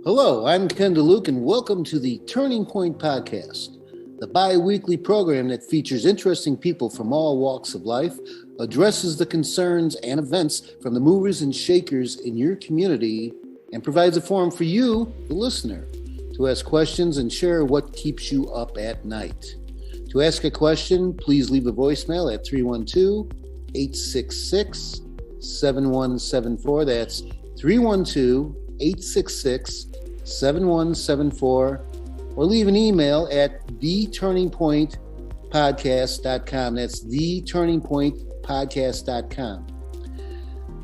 Hello, I'm Ken DeLuke, and welcome to the Turning Point Podcast, the bi-weekly program that features interesting people from all walks of life, addresses the concerns and events from the movers and shakers in your community, and provides a forum for you, the listener, to ask questions and share what keeps you up at night. To ask a question, please leave a voicemail at 312-866-7174. That's 312-866-7174, or leave an email at theturningpointpodcast.com. That's theturningpointpodcast.com.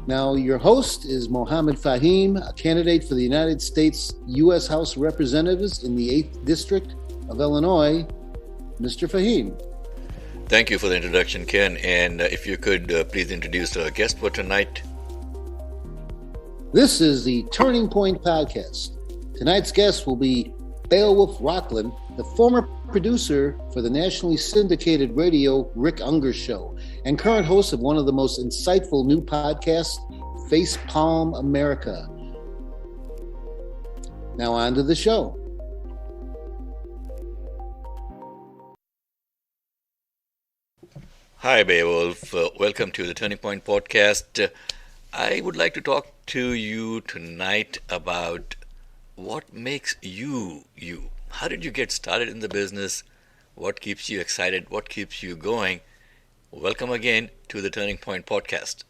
Now, your host is Mohammed Faheem, a candidate for the United States U.S. House of Representatives in the 8th District of Illinois. Mr. Faheem. Thank you for the introduction, Ken. And if you could please introduce our guest for tonight. This is the Turning Point Podcast. Tonight's guest will be Beowulf Ronchen, the former producer for the nationally syndicated radio Rick Unger Show and current host of one of the most insightful new podcasts, Facepalm America. Now on to the show. Hi, Beowulf. Welcome to the Turning Point Podcast. I would like to talk to you tonight about what makes you, you. How did you get started in the business? What keeps you excited? What keeps you going? Welcome again to the Turning Point Podcast.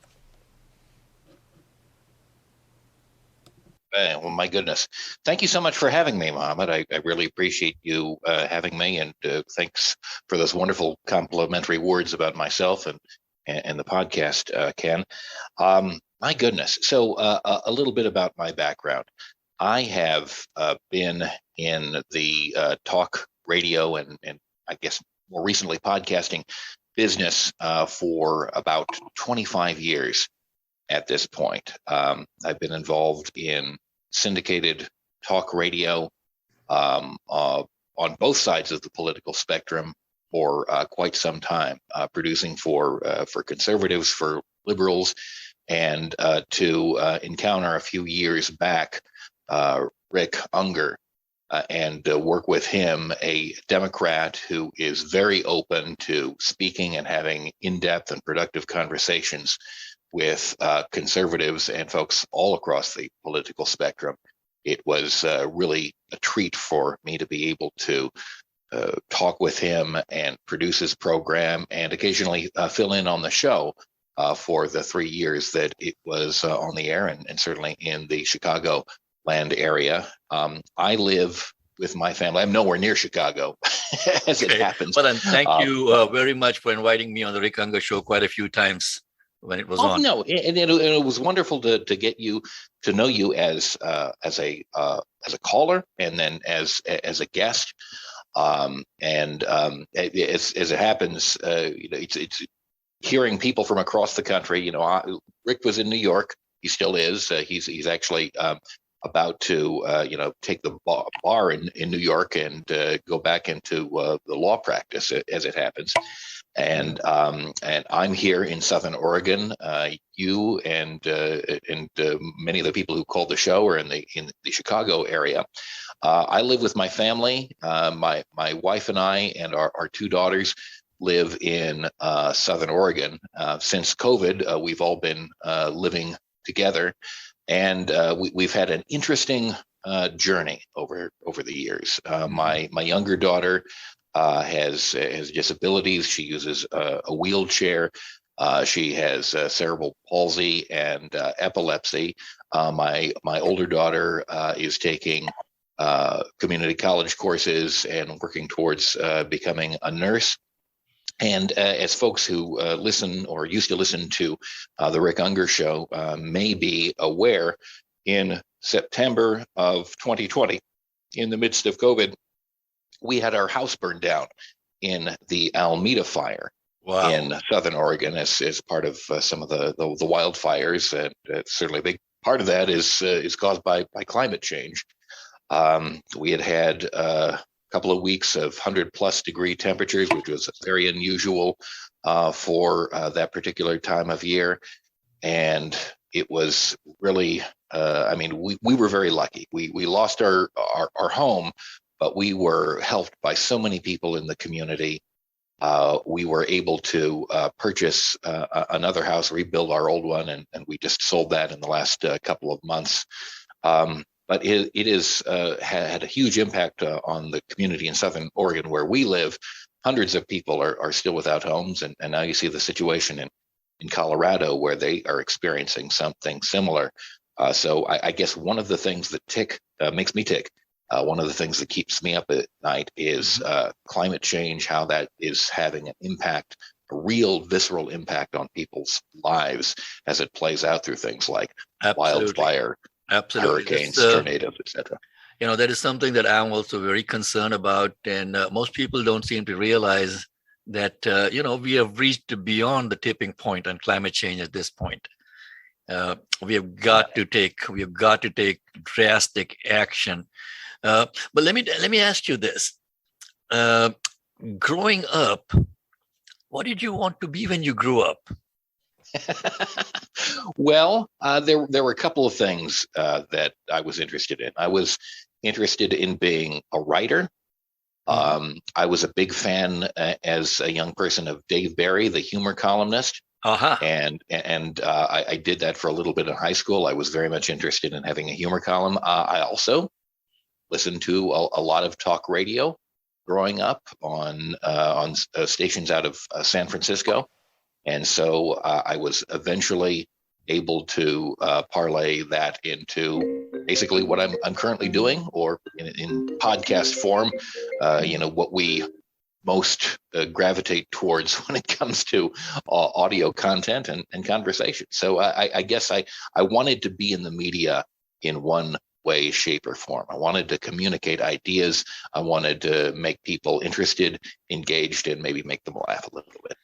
Well, my goodness. Thank you so much for having me, Mohammed. I really appreciate you having me, and thanks for those wonderful complimentary words about myself and the podcast, Ken. My goodness. So a little bit about my background. I have been in the talk radio and I guess more recently podcasting business for about 25 years. At this point, I've been involved in syndicated talk radio on both sides of the political spectrum for quite some time, producing for conservatives, for liberals, and to encounter a few years back Rick Unger and work with him, a Democrat who is very open to speaking and having in-depth and productive conversations with conservatives and folks all across the political spectrum. It was really a treat for me to be able to talk with him and produce his program and occasionally fill in on the show for the 3 years that it was on the air and certainly in the Chicago land area. I live with my family. I'm nowhere near Chicago, as it happens. Well, and thank you very much for inviting me on the Rick Unger Show quite a few times when it was on. No, and it was wonderful to get you to know you as a caller and then as a guest. As it happens, it's hearing people from across the country. Rick was in New York. He still is. He's actually about to take the bar in New York and go back into the law practice as it happens. And I'm here in Southern Oregon. You and many of the people who called the show are in the Chicago area. I live with my family. My wife and I and our two daughters live in Southern Oregon. Since COVID, we've all been living together, and we've had an interesting journey over the years. My younger daughter has disabilities. She uses a wheelchair. She has cerebral palsy and epilepsy. My older daughter is taking community college courses and working towards becoming a nurse. And as folks who listen or used to listen to the Rick Unger Show may be aware, in September of 2020, in the midst of COVID, we had our house burned down in the Alameda fire. Wow. In Southern Oregon as part of some of the wildfires. And certainly a big part of that is caused by climate change. We had a couple of weeks of 100+ degree temperatures, which was very unusual for that particular time of year. And it was really, we were very lucky. We lost our home, but we were helped by so many people in the community. We were able to purchase another house, rebuild our old one, and we just sold that in the last couple of months. But it is had a huge impact on the community in Southern Oregon where we live. Hundreds of people are still without homes, and now you see the situation in Colorado where they are experiencing something similar. So I guess one of the things that makes me tick, one of the things that keeps me up at night is climate change, how that is having an impact, a real visceral impact on people's lives as it plays out through things like wildfire, hurricanes, tornadoes, etc. That is something that I'm also very concerned about. And most people don't seem to realize that, we have reached beyond the tipping point on climate change at this point. We have got to take drastic action. But let me ask you this. Growing up, what did you want to be when you grew up? Well, there were a couple of things that I was interested in. I was interested in being a writer. I was a big fan as a young person of Dave Barry, the humor columnist. And I did that for a little bit in high school. I was very much interested in having a humor column. I also listened to a lot of talk radio growing up on stations out of San Francisco. And so I was eventually able to parlay that into basically what I'm currently doing, or in podcast form, what we most gravitate towards when it comes to audio content and conversation. So I guess I wanted to be in the media in one way, shape, or form. I wanted to communicate ideas. I wanted to make people interested, engaged, and maybe make them laugh a little bit.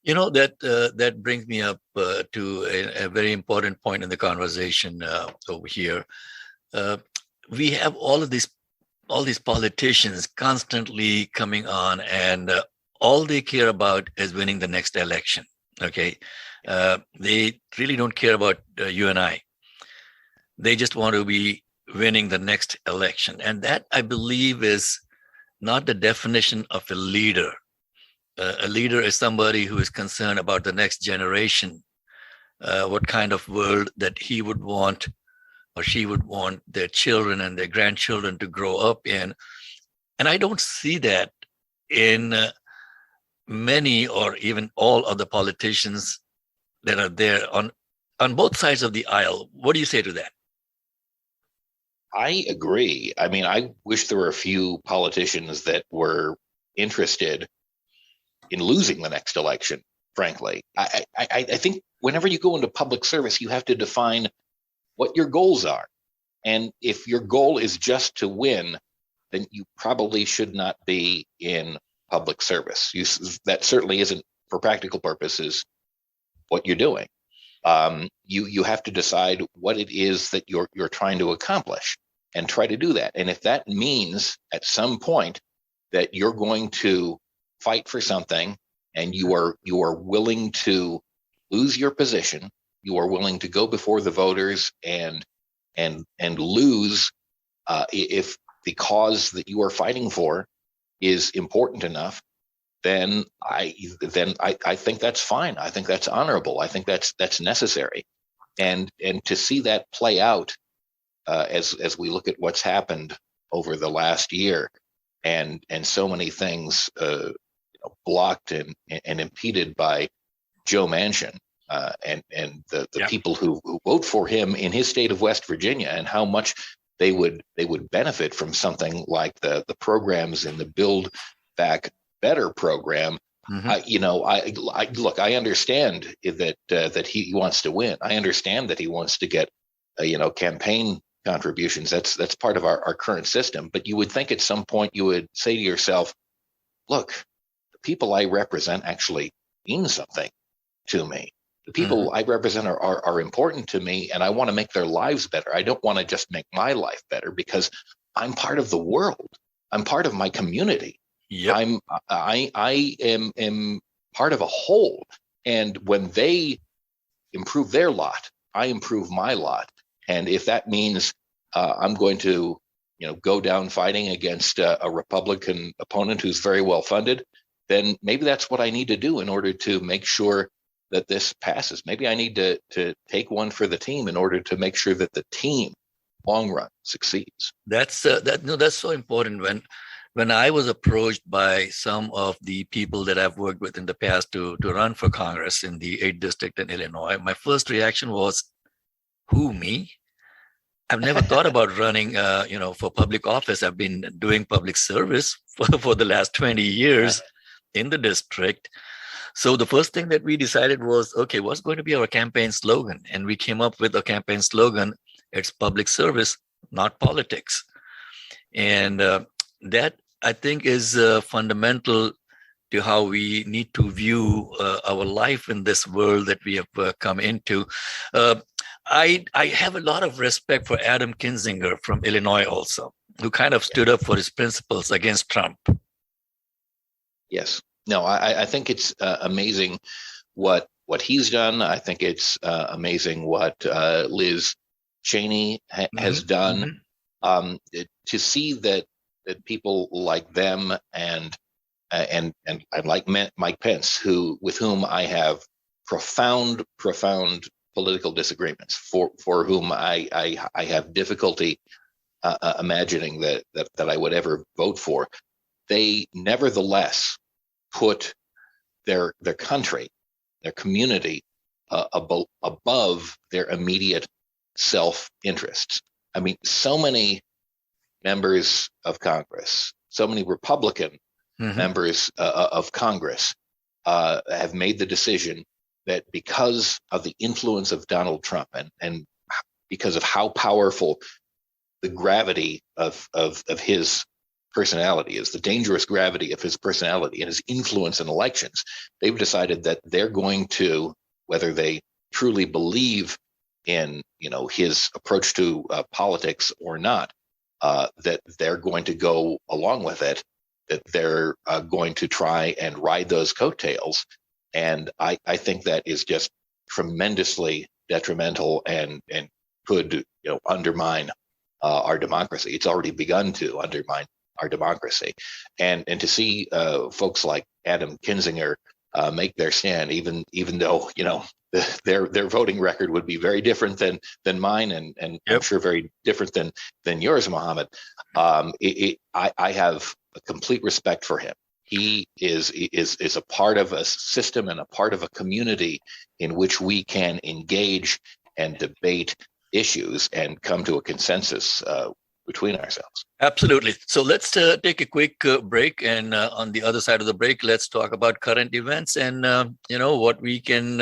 That brings me up to a very important point in the conversation over here. We have all these politicians constantly coming on, and all they care about is winning the next election. Okay, they really don't care about you and I. They just want to be winning the next election, and that, I believe, is not the definition of a leader. A leader is somebody who is concerned about the next generation, what kind of world that he would want or she would want their children and their grandchildren to grow up in. And I don't see that in many or even all of the politicians that are there on both sides of the aisle. What do you say to that? I agree. I mean, I wish there were a few politicians that were interested in losing the next election, frankly. I think whenever you go into public service, you have to define what your goals are. And if your goal is just to win, then you probably should not be in public service. That certainly isn't, for practical purposes, what you're doing. You have to decide what it is that you're trying to accomplish and try to do that. And if that means at some point that you're going to fight for something and you are willing to lose your position, you are willing to go before the voters and lose if the cause that you are fighting for is important enough, then I think that's fine. I think that's honorable. I think that's necessary. And to see that play out as we look at what's happened over the last year, and so many things blocked and impeded by Joe Manchin and the people who vote for him in his state of West Virginia, and how much they would benefit from something like the programs in the Build Back Better program. I understand that he wants to win. I understand that he wants to get campaign contributions. That's part of our current system. But you would think at some point you would say to yourself, look, the people I represent actually mean something to me. The people I represent are important to me, and I want to make their lives better. I don't want to just make my life better because I'm part of the world. I'm part of my community. Yep. I am part of a whole. And when they improve their lot, I improve my lot. And if that means I'm going to, go down fighting against a Republican opponent who's very well funded, then maybe that's what I need to do in order to make sure that this passes. Maybe I need to take one for the team in order to make sure that the team, long run, succeeds. That's so important. When I was approached by some of the people that I've worked with in the past to run for Congress in the 8th District in Illinois, my first reaction was, who, me? I've never thought about running, for public office. I've been doing public service for the last 20 years in the district. So the first thing that we decided was, okay, what's going to be our campaign slogan? And we came up with a campaign slogan. It's public service, not politics. And that, I think, is fundamental to how we need to view our life in this world that we have come into. I have a lot of respect for Adam Kinzinger from Illinois also, who kind of stood up for his principles against Trump. Yes. No, I think it's amazing what he's done. I think it's amazing what Liz Cheney has done. To see that people like them and like Mike Pence, with whom I have profound political disagreements, for whom I have difficulty imagining that I would ever vote for, they nevertheless put their country, their community above their immediate self-interests. I mean, so many members of Congress, so many Republican members of Congress have made the decision that because of the influence of Donald Trump and because of how powerful the gravity of his personality is, the dangerous gravity of his personality and his influence in elections, they've decided that they're going to, whether they truly believe in his approach to politics or not, that they're going to go along with it, that they're going to try and ride those coattails. And I think that is just tremendously detrimental and could undermine our democracy. It's already begun to undermine our democracy. And to see folks like Adam Kinzinger make their stand, even though their voting record would be very different than mine, and yep. I'm sure very different than yours, Mohammed. I have a complete respect for him. He is a part of a system and a part of a community in which we can engage and debate issues and come to a consensus between ourselves. Absolutely. So let's take a quick break, and on the other side of the break, let's talk about current events and what we can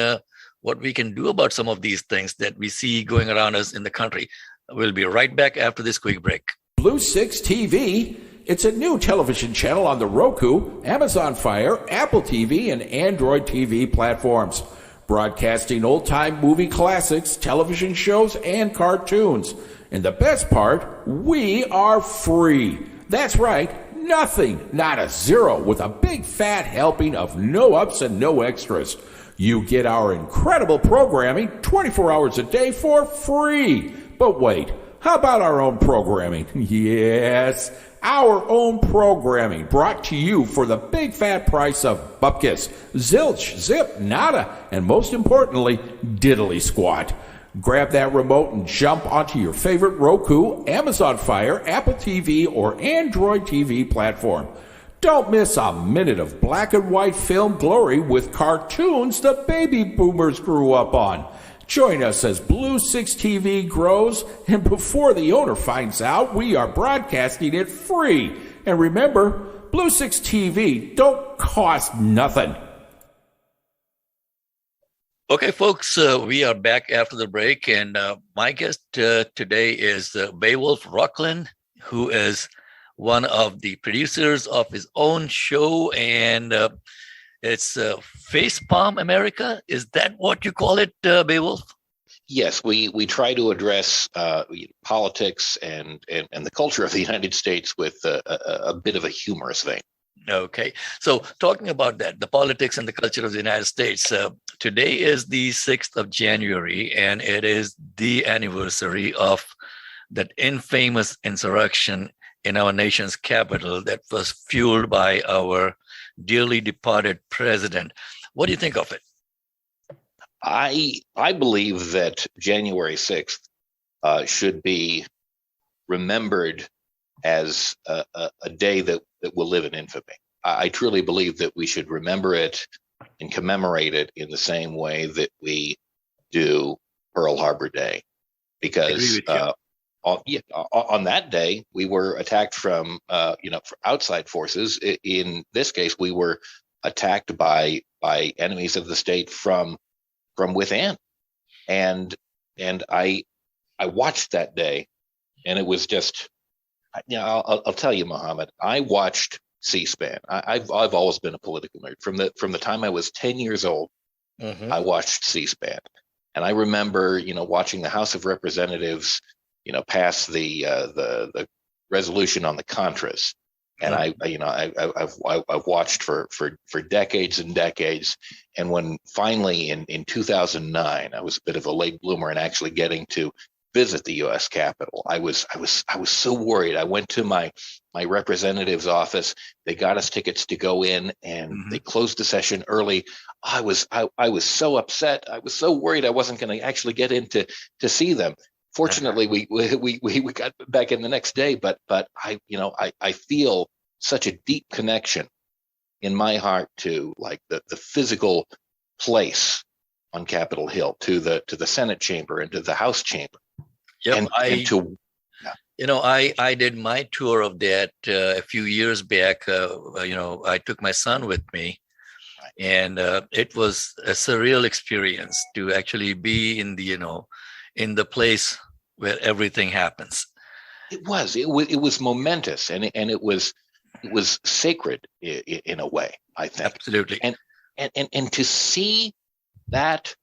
do about some of these things that we see going around us in the country. We'll be right back after this quick break. Blue 6 TV. It's a new television channel on the Roku, Amazon Fire, Apple TV, and Android TV platforms, broadcasting old-time movie classics, television shows, and cartoons. And the best part, we are free. That's right, nothing, not a zero, with a big fat helping of no ups and no extras. You get our incredible programming 24 hours a day for free. But wait, how about our own programming? Yes, our own programming brought to you for the big fat price of bupkis, zilch, zip, nada, and most importantly, diddly squat. Grab that remote and jump onto your favorite Roku, Amazon Fire, Apple TV, or Android TV platform. Don't miss a minute of black and white film glory with cartoons the baby boomers grew up on. Join us as Blue 6 TV grows, and before the owner finds out, we are broadcasting it free. And remember, Blue 6 TV don't cost nothing. Okay, folks, we are back after the break, and my guest today is Beowulf Ronchen, who is one of the producers of his own show, and it's Facepalm America. Is that what you call it, Beowulf? Yes, we try to address politics and the culture of the United States with a bit of a humorous vein. Okay. So talking about that, the politics and the culture of the United States, today is the 6th of January, and it is the anniversary of that infamous insurrection in our nation's capital that was fueled by our dearly departed president. What do you think of it? I believe that January 6th should be remembered as a day that will live in infamy. I truly believe that we should remember it and commemorate it in the same way that we do Pearl Harbor Day, because on that day we were attacked from outside forces. In this case, we were attacked by enemies of the state from within, and I watched that day, and it was just, I'll tell you, Mohammed, I watched C-SPAN. I've always been a political nerd from the time I was 10 years old. Mm-hmm. I watched C-SPAN, and I remember watching the House of Representatives pass the resolution on the Contras, and I've watched for decades and decades. And when finally in 2009, I was a bit of a late bloomer in actually getting to visit the U.S. Capitol, I was so worried. I went to my representative's office. They got us tickets to go in, and Mm-hmm. they closed the session early. I was so upset. I was so worried I wasn't going to actually get in to see them. Fortunately, we got back in the next day. But I feel such a deep connection in my heart to like the physical place on Capitol Hill, to the Senate chamber and to the House chamber. Yep. I did my tour of that a few years back. I took my son with me, and it was a surreal experience to actually be in the place where everything happens. It was momentous, and it was sacred in a way, I think. Absolutely. And to see that,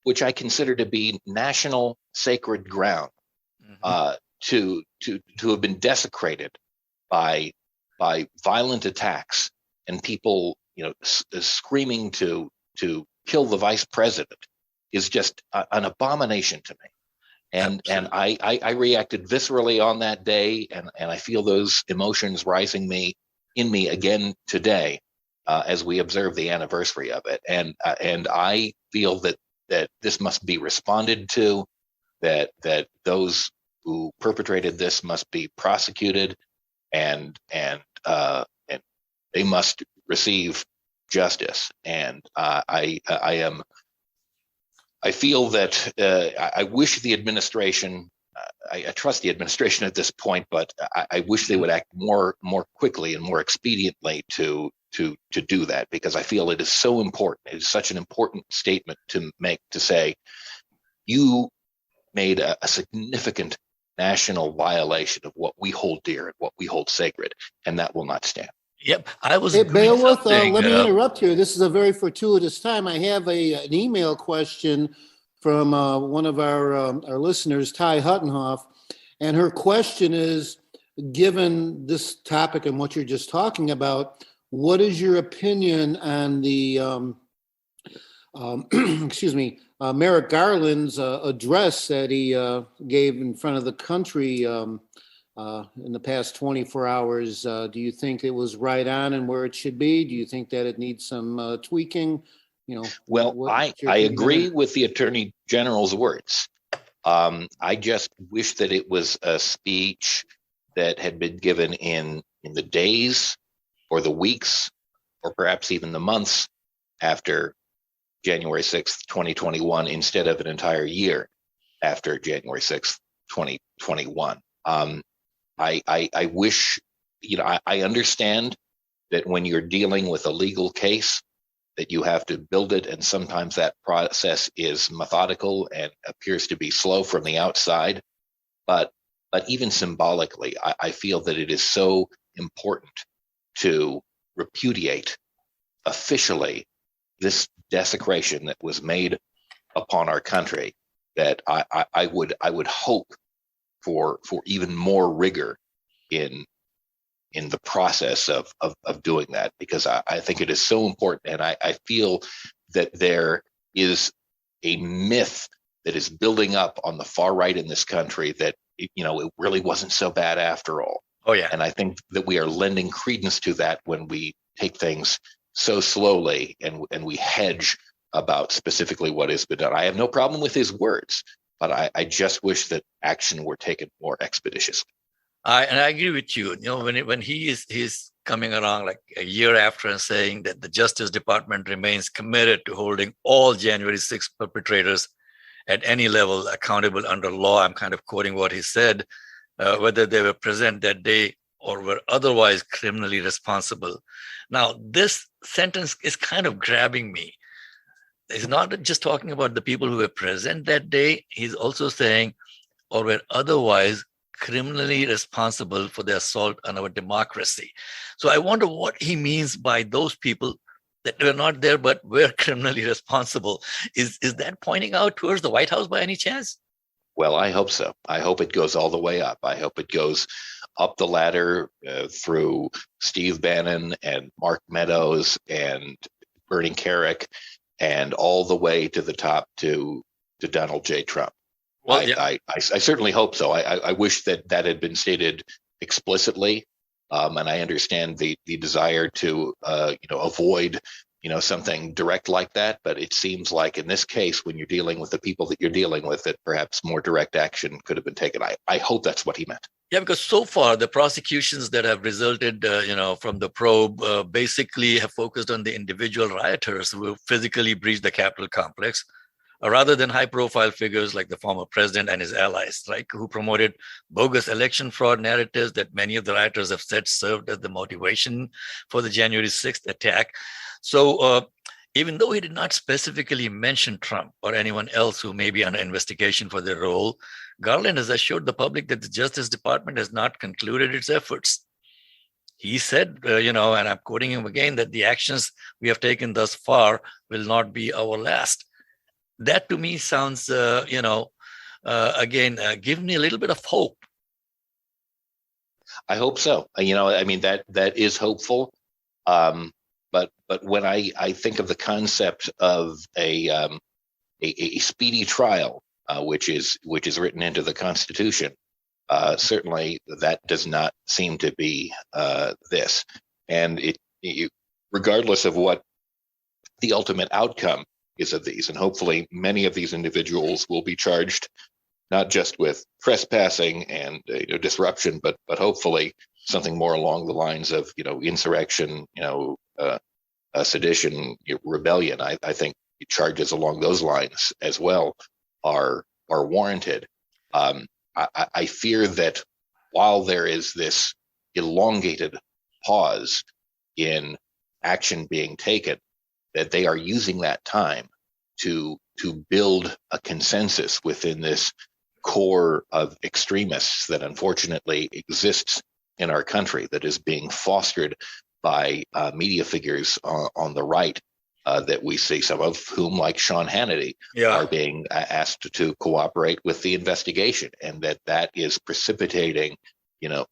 which I consider to be national sacred ground, to have been desecrated by violent attacks and people screaming to kill the vice president, is just an abomination to me. And I reacted viscerally on that day, and I feel those emotions rising in me again today as we observe the anniversary of it. And I feel that this must be responded to, that those who perpetrated this must be prosecuted, and they must receive justice. And I feel that I wish the administration, I trust the administration at this point, but I wish they would act more quickly and more expediently to do that, because I feel it is so important. It is such an important statement to make, to say, you made a significant national violation of what we hold dear and what we hold sacred, and that will not stand. Yep. I was. Hey, Beowulf, let me interrupt here. This is a very fortuitous time. I have an email question from one of our listeners, Ty Huttenhoff, and her question is, given this topic and what you're just talking about, what is your opinion on the Merrick Garland's address that he gave in front of the country in the past 24 hours? Do you think it was right on and where it should be? Do you think that it needs some tweaking? Well, I agree with the Attorney General's words. I just wish that it was a speech that had been given in the days or the weeks or perhaps even the months after January 6th, 2021, instead of an entire year after January 6th, 2021. I wish, I understand that when you're dealing with a legal case, that you have to build it, and sometimes that process is methodical and appears to be slow from the outside. But even symbolically, I feel that it is so important to repudiate officially this desecration that was made upon our country, that I would hope for even more rigor in in the process of doing that, because I think it is so important. And I feel that there is a myth that is building up on the far right in this country that, it really wasn't so bad after all. Oh, yeah. And I think that we are lending credence to that when we take things so slowly and we hedge about specifically what has been done. I have no problem with his words, but I just wish that action were taken more expeditiously. I agree with you. When he's coming around like a year after and saying that the Justice Department remains committed to holding all January 6th perpetrators at any level accountable under law. I'm kind of quoting what he said, whether they were present that day or were otherwise criminally responsible. Now, this sentence is kind of grabbing me. He's not just talking about the people who were present that day. He's also saying, or were otherwise criminally responsible for the assault on our democracy. So I wonder what he means by those people that were not there but were criminally responsible. Is that pointing out towards the White House by any chance? Well, I hope so. I hope it goes all the way up. I hope it goes up the ladder through Steve Bannon and Mark Meadows and Bernie Kerik, and all the way to the top to Donald J. Trump. Well, I certainly hope so. I wish that had been stated explicitly, and I understand the desire to avoid something direct like that. But it seems like in this case, when you're dealing with the people that you're dealing with, that perhaps more direct action could have been taken. I hope that's what he meant. Yeah, because so far the prosecutions that have resulted, from the probe basically have focused on the individual rioters who physically breached the Capitol complex, rather than high-profile figures like the former president and his allies, right, who promoted bogus election fraud narratives that many of the rioters have said served as the motivation for the January 6th attack. So even though he did not specifically mention Trump or anyone else who may be under investigation for their role, Garland has assured the public that the Justice Department has not concluded its efforts. He said, and I'm quoting him again, that the actions we have taken thus far will not be our last. That to me sounds, again, give me a little bit of hope. I hope so. That is hopeful. But when I think of the concept of a speedy trial, which is written into the Constitution, certainly that does not seem to be this. And it, regardless of what the ultimate outcome is of these, and hopefully many of these individuals will be charged not just with trespassing and disruption, but hopefully something more along the lines of insurrection, sedition, rebellion. I think charges along those lines as well are warranted. I fear that while there is this elongated pause in action being taken, that they are using that time to build a consensus within this core of extremists that unfortunately exists in our country, that is being fostered by media figures on the right that we see, some of whom, like Sean Hannity, are being asked to cooperate with the investigation, and that is precipitating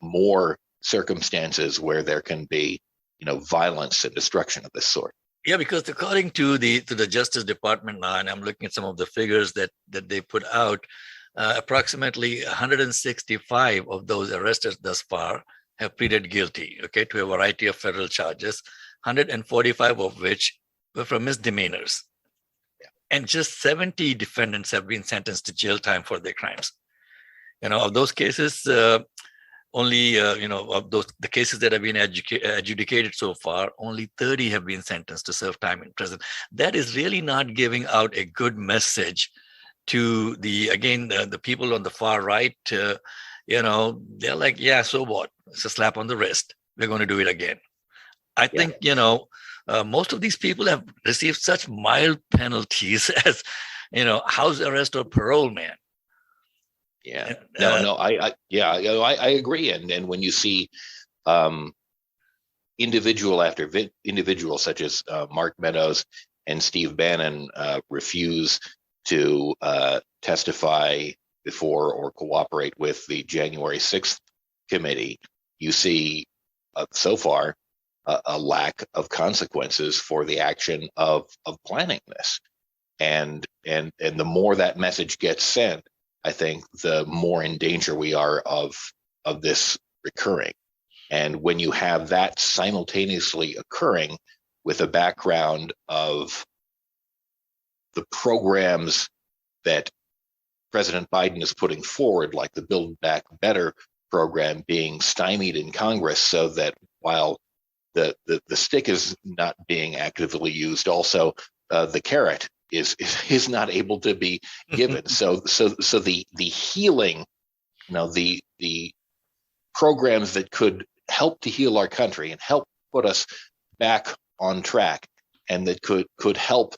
more circumstances where there can be violence and destruction of this sort. Yeah, because according to the Justice Department now, and I'm looking at some of the figures that they put out, approximately 165 of those arrested thus far have pleaded guilty, to a variety of federal charges, 145 of which were for misdemeanors. Yeah. And just 70 defendants have been sentenced to jail time for their crimes. Of those cases, only, of the cases that have been adjudicated so far, only 30 have been sentenced to serve time in prison. That is really not giving out a good message to the people on the far right. They're like, yeah, so what? It's a slap on the wrist. We're going to do it again. I think, most of these people have received such mild penalties as, house arrest or parole, man. Yeah. I agree. And when you see individual after individual, such as Mark Meadows and Steve Bannon, refuse to testify before or cooperate with the January 6th committee, you see so far a lack of consequences for the action of planning this. And the more that message gets sent, I think the more in danger we are of this recurring. And when you have that simultaneously occurring with a background of the programs that President Biden is putting forward, like the Build Back Better program, being stymied in Congress, so that while the stick is not being actively used, also the carrot is not able to be given. so the healing, the programs that could help to heal our country and help put us back on track, and that could help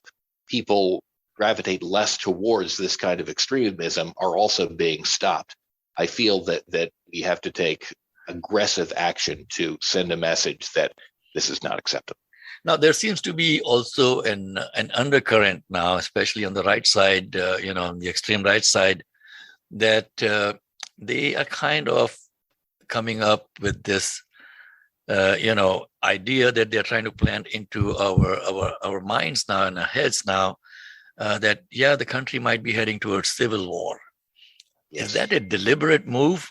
people gravitate less towards this kind of extremism, are also being stopped. I feel that we have to take aggressive action to send a message that this is not acceptable. Now, there seems to be also an undercurrent now, especially on the right side, on the extreme right side, that they are kind of coming up with this, idea that they're trying to plant into our minds now and our heads now, that, the country might be heading towards civil war. Yes. Is that a deliberate move,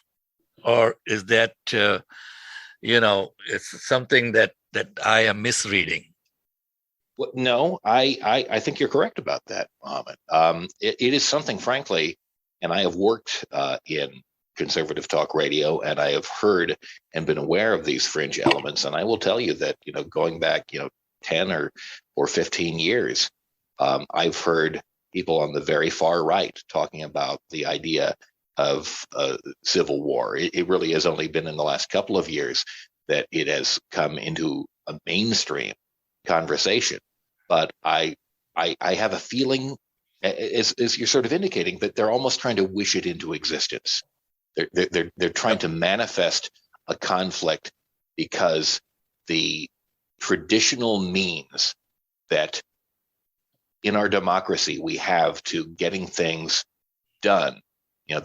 or is that, it's something that I am misreading? Well, no, I think you're correct about that, Mohammed. It is something, frankly, and I have worked in conservative talk radio, and I have heard and been aware of these fringe elements. And I will tell you that, going back, 10 or 15 years, I've heard people on the very far right talking about the idea of civil war. It really has only been in the last couple of years that it has come into a mainstream conversation. But I have a feeling, as you're sort of indicating, that they're almost trying to wish it into existence. They're trying to manifest a conflict, because the traditional means that in our democracy we have to getting things done,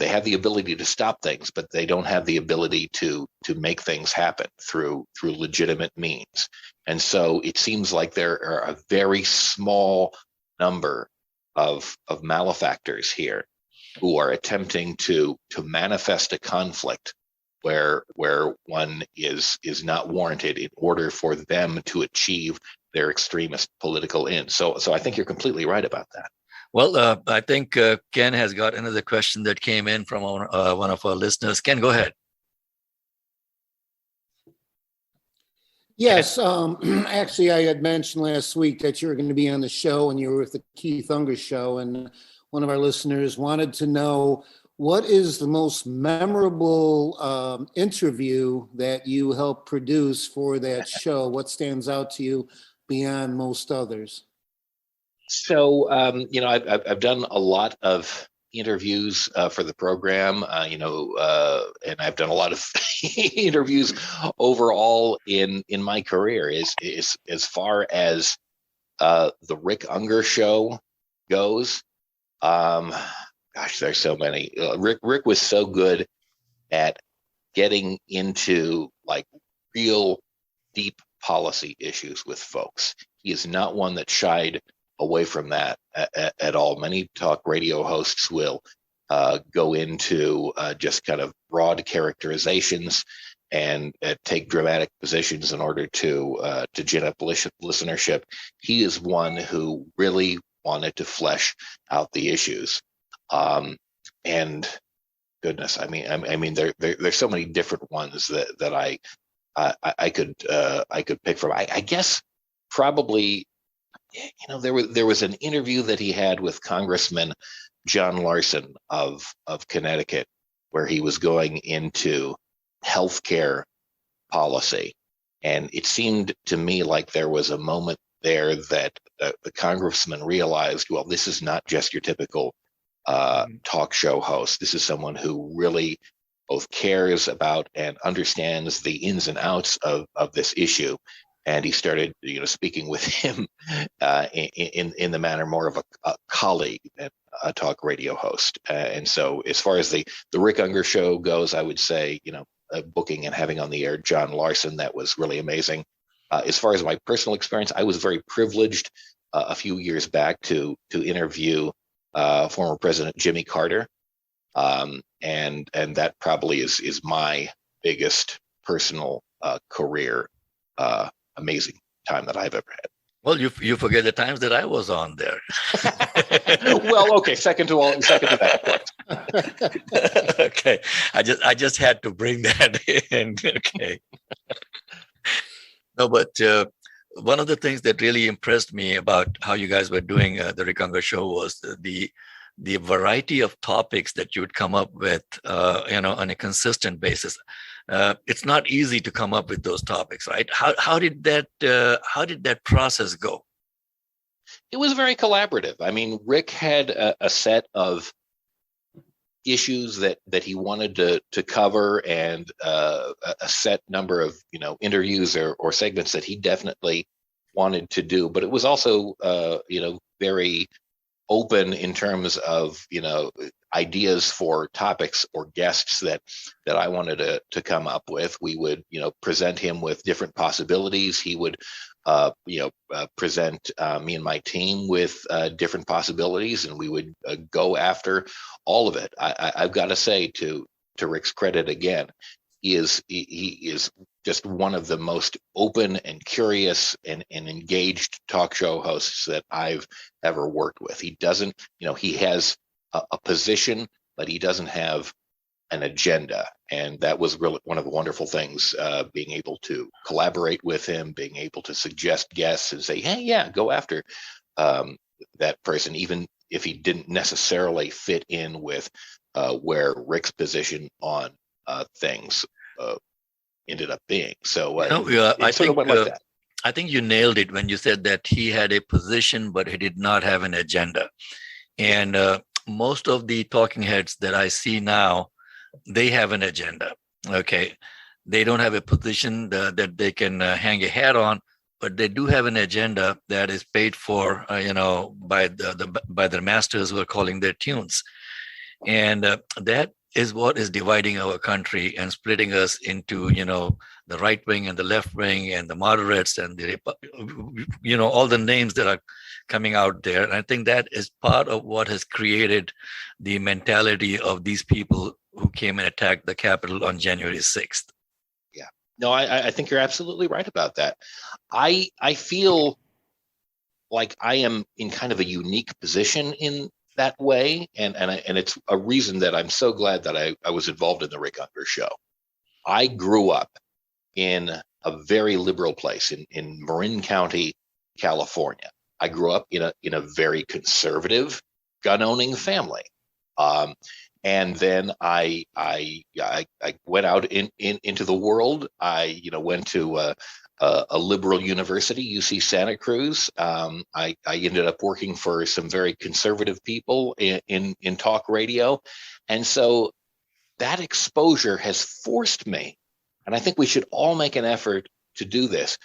they have the ability to stop things, but they don't have the ability to make things happen through legitimate means. And so it seems like there are a very small number of malefactors here who are attempting to manifest a conflict where one is not warranted in order for them to achieve their extremist political ends. So I think you're completely right about that. Well, I think Ken has got another question that came in from one of our listeners. Ken, go ahead. Yes, actually, I had mentioned last week that you were going to be on the show, and you were with the Keith Unger show, and one of our listeners wanted to know, what is the most memorable interview that you helped produce for that show? What stands out to you beyond most others? So, I've done a lot of interviews for the program, and I've done a lot of interviews overall in my career. Is as far as the Rick Unger show goes. Gosh, there's so many. Rick was so good at getting into like real deep policy issues with folks. He is not one that shied away from that at all. Many talk radio hosts will go into just kind of broad characterizations and take dramatic positions in order to gin up listenership. He is one who really wanted to flesh out the issues. And goodness, I mean, there's so many different ones that I could pick from. I guess probably, there was an interview that he had with Congressman John Larson of Connecticut, where he was going into healthcare policy, and it seemed to me like there was a moment there that the congressman realized, well, this is not just your typical talk show host. This is someone who really both cares about and understands the ins and outs of this issue. And he started, speaking with him in the manner more of a colleague than a talk radio host. And so, as far as the Rick Unger show goes, I would say, booking and having on the air John Larson. That was really amazing. As far as my personal experience, I was very privileged a few years back to interview former President Jimmy Carter, and that probably is my biggest personal career amazing time that I've ever had. Well, you forget the times that I was on there. Well, okay, second to that, of course. Okay, I just had to bring that in. Okay. No, but one of the things that really impressed me about how you guys were doing the Rick Unger show was the variety of topics that you would come up with, on a consistent basis. It's not easy to come up with those topics, right? How did that process go? It was very collaborative. I mean, Rick had a set of issues that he wanted to cover, and a set number of interviews or segments that he definitely wanted to do. But it was also very open in terms of ideas for topics or guests that I wanted to come up with. We would present him with different possibilities. He would present me and my team with different possibilities, and we would go after all of it. I've got to say, to Rick's credit again, he is just one of the most open and curious and engaged talk show hosts that I've ever worked with. He doesn't, he has a position, but he doesn't have an agenda. And that was really one of the wonderful things, being able to collaborate with him, being able to suggest guests and say, hey, yeah, go after that person, even if he didn't necessarily fit in with where Rick's position on things ended up being. So I think went like that. I think you nailed it when you said that he had a position, but he did not have an agenda. And most of the talking heads that I see now, they have an agenda. Okay, they don't have a position that they can hang a hat on, but they do have an agenda that is paid for, by the masters who are calling their tunes, and that is what is dividing our country and splitting us into, the right wing and the left wing and the moderates and all the names that are coming out there. And I think that is part of what has created the mentality of these people who came and attacked the Capitol on January 6th. Yeah, no, I think you're absolutely right about that. I feel like I am in kind of a unique position in that way, and it's a reason that I'm so glad that I was involved in the Rick Unger show. I grew up in a very liberal place in Marin County, California. I grew up in a very conservative, gun-owning family, and then I went out into the world. I went to a liberal university, UC Santa Cruz. I ended up working for some very conservative people in talk radio, and so that exposure has forced me, and I think we should all make an effort to do this,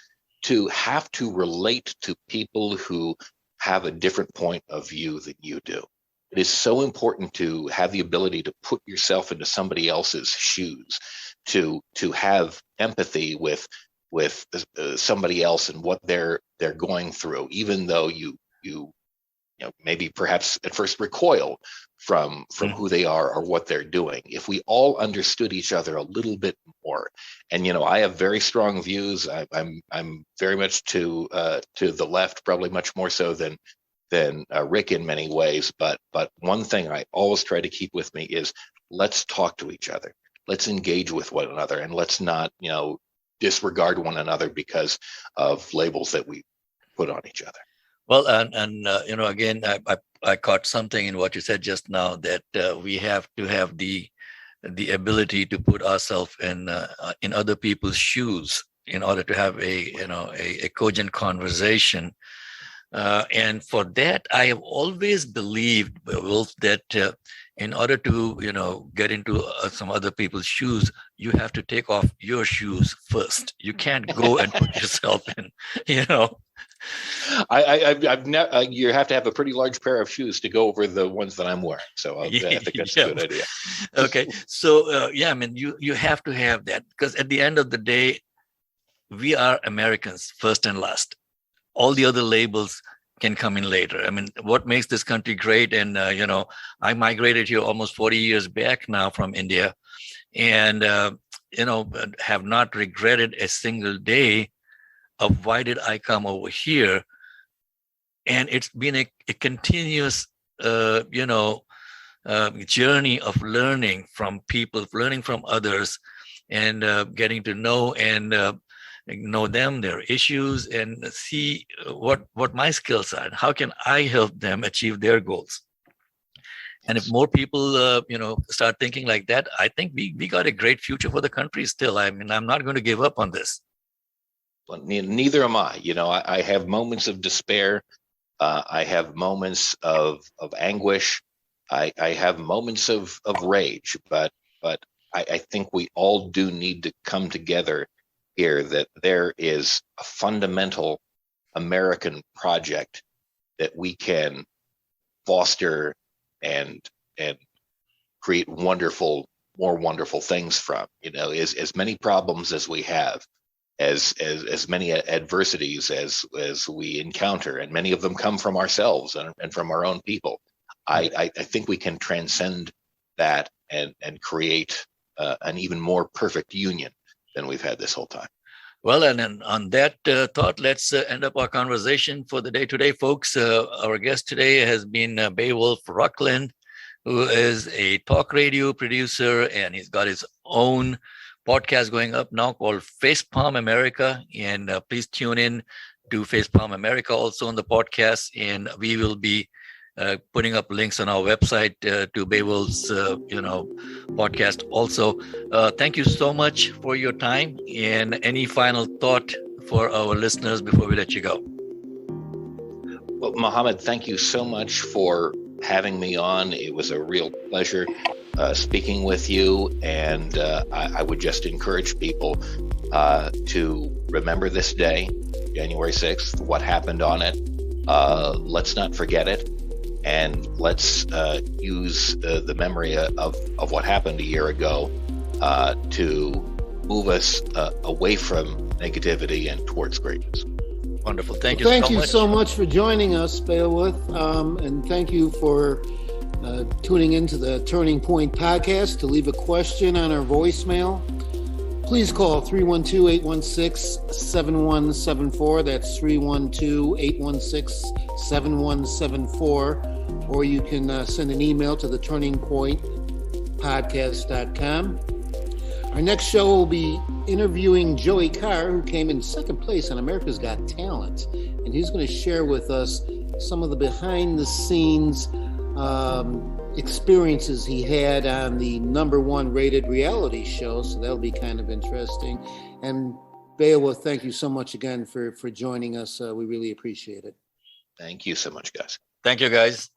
to have to relate to people who have a different point of view than you do. It is so important to have the ability to put yourself into somebody else's shoes, to have empathy with somebody else and what they're going through, even though you maybe perhaps at first recoil from who they are or what they're doing. If we all understood each other a little bit more, and I have very strong views. I'm very much to the left, probably much more so than Rick in many ways. But one thing I always try to keep with me is, let's talk to each other. Let's engage with one another, and let's not disregard one another because of labels that we put on each other. Well, and again, I caught something in what you said just now, that we have to have the ability to put ourselves in other people's shoes in order to have a cogent conversation. And for that, I have always believed, Wolf, that in order to, get into some other people's shoes, you have to take off your shoes first. You can't go and put yourself in, you know. I've never. You have to have a pretty large pair of shoes to go over the ones that I'm wearing. So I think that's a good idea. Okay, so I mean, you have to have that, because at the end of the day, we are Americans first and last. All the other labels can come in later. I mean, what makes this country great? And I migrated here almost 40 years back now from India, and have not regretted a single day of why did I come over here. And it's been a continuous journey of learning from people, learning from others, and getting to know and know them, their issues, and see what my skills are and how can I help them achieve their goals. And if more people start thinking like that, I think we got a great future for the country still. I mean, I'm not going to give up on this. Well, neither am I. I have moments of despair. I have moments of anguish. I have moments of rage, but I think we all do need to come together here, that there is a fundamental American project that we can foster and create more wonderful things from. As many problems as we have, as many adversities as we encounter, and many of them come from ourselves and from our own people. I think we can transcend that and create an even more perfect union than we've had this whole time. Well, and then on that thought, let's end up our conversation for the day today, folks. Our guest today has been Beowulf Ronchen, who is a talk radio producer, and he's got his own podcast going up now called Facepalm America. And please tune in to Facepalm America also on the podcast, and we will be putting up links on our website to Beowulf's podcast also. Thank you so much for your time, and any final thought for our listeners before we let you go? Well, Mohammed, thank you so much for having me on. It was a real pleasure speaking with you, and I would just encourage people to remember this day, January 6th, what happened on it. Let's not forget it. And let's use the memory of what happened a year ago to move us away from negativity and towards greatness. Wonderful. Thank you so much for joining us, Beowulf. And thank you for tuning into the Turning Point podcast. To leave a question on our voicemail, please call 312-816-7174. That's 312-816-7174. Or you can send an email to theturningpointpodcast.com. Our next show will be interviewing Joey Carr, who came in second place on America's Got Talent. And he's going to share with us some of the behind-the-scenes experiences he had on the #1 rated reality show. So that'll be kind of interesting. And Beowulf, thank you so much again for joining us. We really appreciate it. Thank you so much, guys. Thank you, guys.